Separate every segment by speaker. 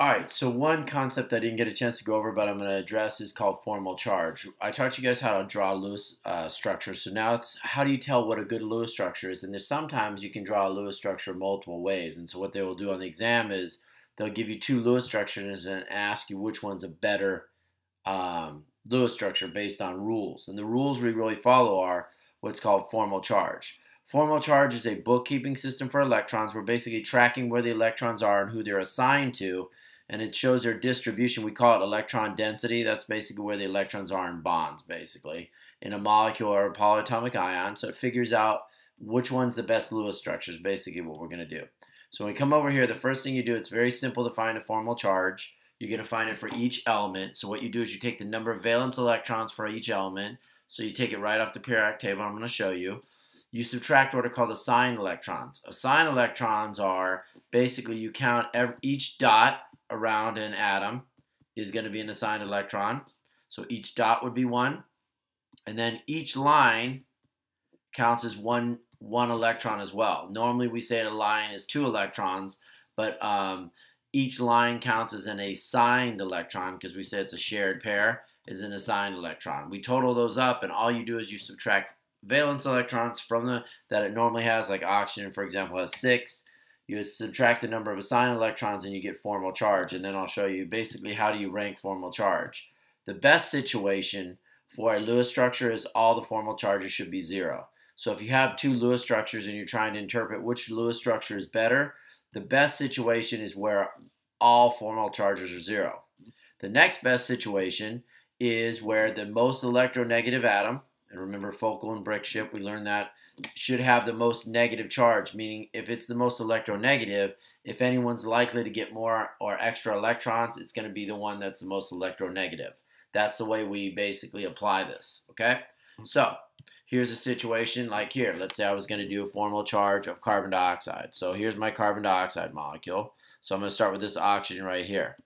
Speaker 1: All right, so one concept I didn't get a chance to go over, but I'm going to address is called formal charge. I taught you guys how to draw Lewis structure, so now it's how do you tell what a good Lewis structure is? And there's sometimes you can draw a Lewis structure multiple ways, and so what they will do on the exam is they'll give you two Lewis structures and ask you which one's a better Lewis structure based on rules. And the rules we really follow are what's called formal charge. Formal charge is a bookkeeping system for electrons. We're basically tracking where the electrons are and who they're assigned to, and it shows their distribution. We call it electron density. That's basically where the electrons are in bonds, basically, in a molecule or a polyatomic ion. So it figures out which one's the best Lewis structure is basically what we're going to do. So when we come over here, the first thing you do, it's very simple to find a formal charge. You're going to find it for each element. So what you do is you take the number of valence electrons for each element. So you take it right off the periodic table. I'm going to show you. You subtract what are called assigned electrons. Assigned electrons are basically you count each dot around an atom is going to be an assigned electron. So each dot would be one. And then each line counts as one electron as well. Normally we say a line is 2 electrons, but each line counts as an assigned electron because we say it's a shared pair, is an assigned electron. We total those up, and all you do is you subtract valence electrons from that it normally has, like oxygen, for example, has 6. You subtract the number of assigned electrons and you get formal charge. And then I'll show you basically how do you rank formal charge. The best situation for a Lewis structure is all the formal charges should be 0. So if you have two Lewis structures and you're trying to interpret which Lewis structure is better, the best situation is where all formal charges are 0. The next best situation is where the most electronegative atom, and remember focal and brick ship, we learned that, should have the most negative charge, meaning if it's the most electronegative, if anyone's likely to get more or extra electrons, it's going to be the one that's the most electronegative. That's the way we basically apply this, okay? So here's a situation like here. Let's say I was going to do a formal charge of carbon dioxide. So here's my carbon dioxide molecule. So I'm going to start with this oxygen right here.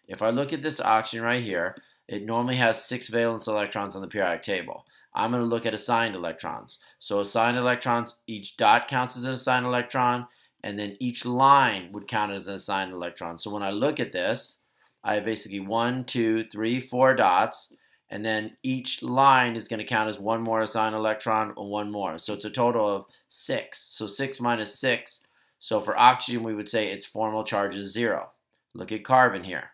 Speaker 1: If I look at this oxygen right here, it normally has 6 valence electrons on the periodic table. I'm going to look at assigned electrons. So assigned electrons, each dot counts as an assigned electron, and then each line would count as an assigned electron. So when I look at this, I have basically 1, 2, 3, 4 dots, and then each line is going to count as one more assigned electron and one more. So it's a total of 6. So 6 minus 6. So for oxygen, we would say its formal charge is 0. Look at carbon here.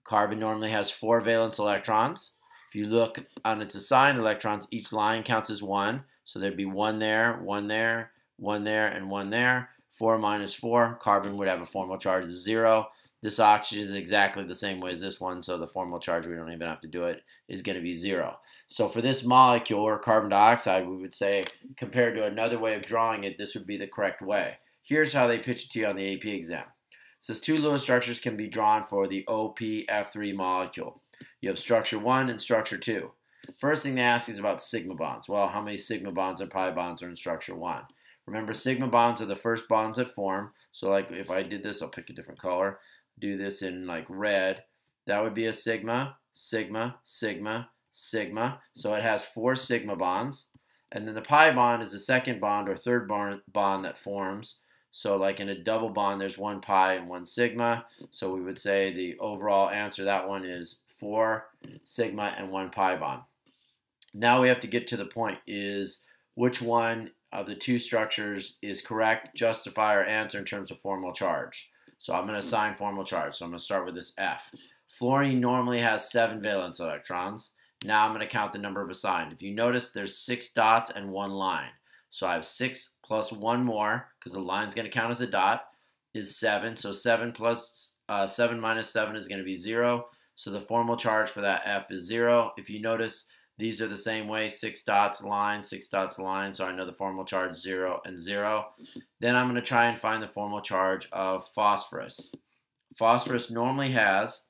Speaker 1: Carbon normally has 4 valence electrons. If you look on its assigned electrons, each line counts as 1. So there'd be 1 there, 1 there, 1 there, and 1 there. 4 minus 4, carbon would have a formal charge of 0. This oxygen is exactly the same way as this one, so the formal charge, we don't even have to do it, is going to be 0. So for this molecule, or carbon dioxide, we would say, compared to another way of drawing it, this would be the correct way. Here's how they pitch it to you on the AP exam. It says 2 Lewis structures can be drawn for the OPF3 molecule. You have structure 1 and structure 2. First thing they ask is about sigma bonds. Well, how many sigma bonds and pi bonds are in structure 1? Remember, sigma bonds are the first bonds that form. So like if I did this, I'll pick a different color. Do this in like red. That would be a sigma, sigma, sigma, sigma. So it has 4 sigma bonds. And then the pi bond is the second bond or third bond that forms. So like in a double bond, there's 1 pi and 1 sigma. So we would say the overall answer to that one is 4 sigma and 1 pi bond. Now we have to get to the point is which one of the 2 structures is correct, justify our answer in terms of formal charge. So I'm going to assign formal charge. So I'm going to start with this F. Fluorine normally has 7 valence electrons. Now I'm going to count the number of assigned. If you notice, there's 6 dots and 1 line. So I have 6 plus 1 more, because the line's going to count as a dot, is 7. So 7 plus 7 minus 7 is going to be 0. So the formal charge for that F is 0. If you notice, these are the same way, 6 dots line, 6 dots line, so I know the formal charge 0 and 0. Then I'm going to try and find the formal charge of phosphorus. Phosphorus normally has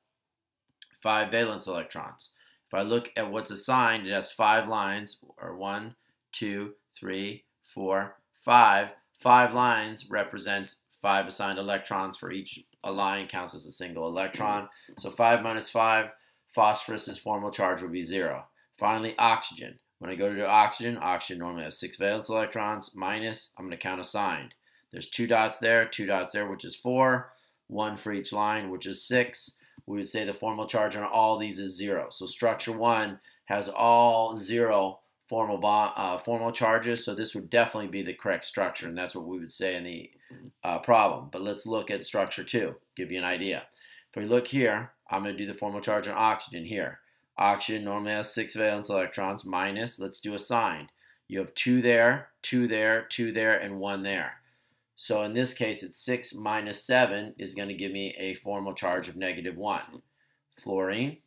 Speaker 1: 5 valence electrons. If I look at what's assigned, it has 5 lines, or 1, 2, 3, 4, 5. 5 lines represents 5 assigned electrons for each. A line counts as a single electron. So 5 minus 5, phosphorus's formal charge would be 0. Finally, oxygen. When I go to do oxygen, oxygen normally has 6 valence electrons minus, I'm going to count assigned. There's 2 dots there, 2 dots there, which is 4. 1 for each line, which is 6. We would say the formal charge on all these is 0. So structure 1 has all 0 formal charges, so this would definitely be the correct structure, and that's what we would say in the problem. But let's look at structure 2, give you an idea. If we look here, I'm going to do the formal charge on oxygen here. Oxygen normally has 6 valence electrons minus, let's do assigned. You have 2 there, 2 there, 2 there, and 1 there. So in this case, it's 6 minus 7 is going to give me a formal charge of -1. Fluorine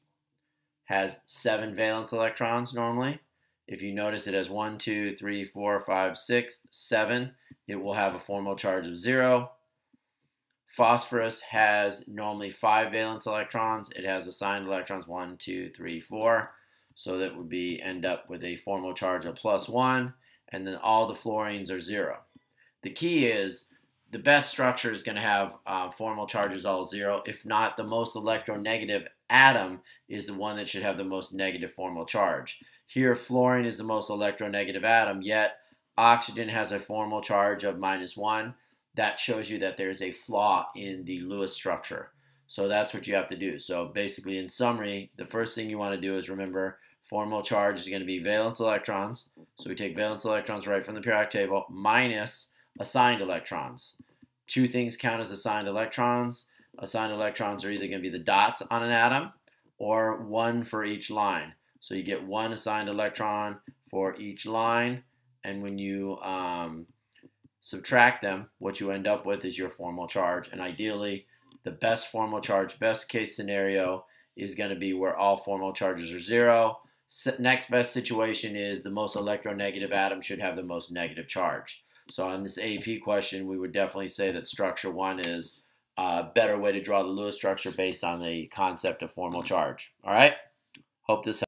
Speaker 1: has 7 valence electrons normally. If you notice, it has 1, 2, 3, 4, 5, 6, 7. It will have a formal charge of 0. Phosphorus has normally 5 valence electrons. It has assigned electrons 1, 2, 3, 4. So that would end up with a formal charge of +1. And then all the fluorines are 0. The key is the best structure is going to have formal charges all 0. If not, the most electronegative atom is the one that should have the most negative formal charge. Here, fluorine is the most electronegative atom, yet oxygen has a formal charge of -1. That shows you that there's a flaw in the Lewis structure. So that's what you have to do. So basically, in summary, the first thing you want to do is remember formal charge is going to be valence electrons. So we take valence electrons right from the periodic table minus assigned electrons. 2 things count as assigned electrons. Assigned electrons are either going to be the dots on an atom or 1 for each line. So you get 1 assigned electron for each line, and when you subtract them, what you end up with is your formal charge. And ideally, the best formal charge, best case scenario, is going to be where all formal charges are 0. Next best situation is the most electronegative atom should have the most negative charge. So on this AP question, we would definitely say that structure 1 is a better way to draw the Lewis structure based on the concept of formal charge. All right? Hope this helps.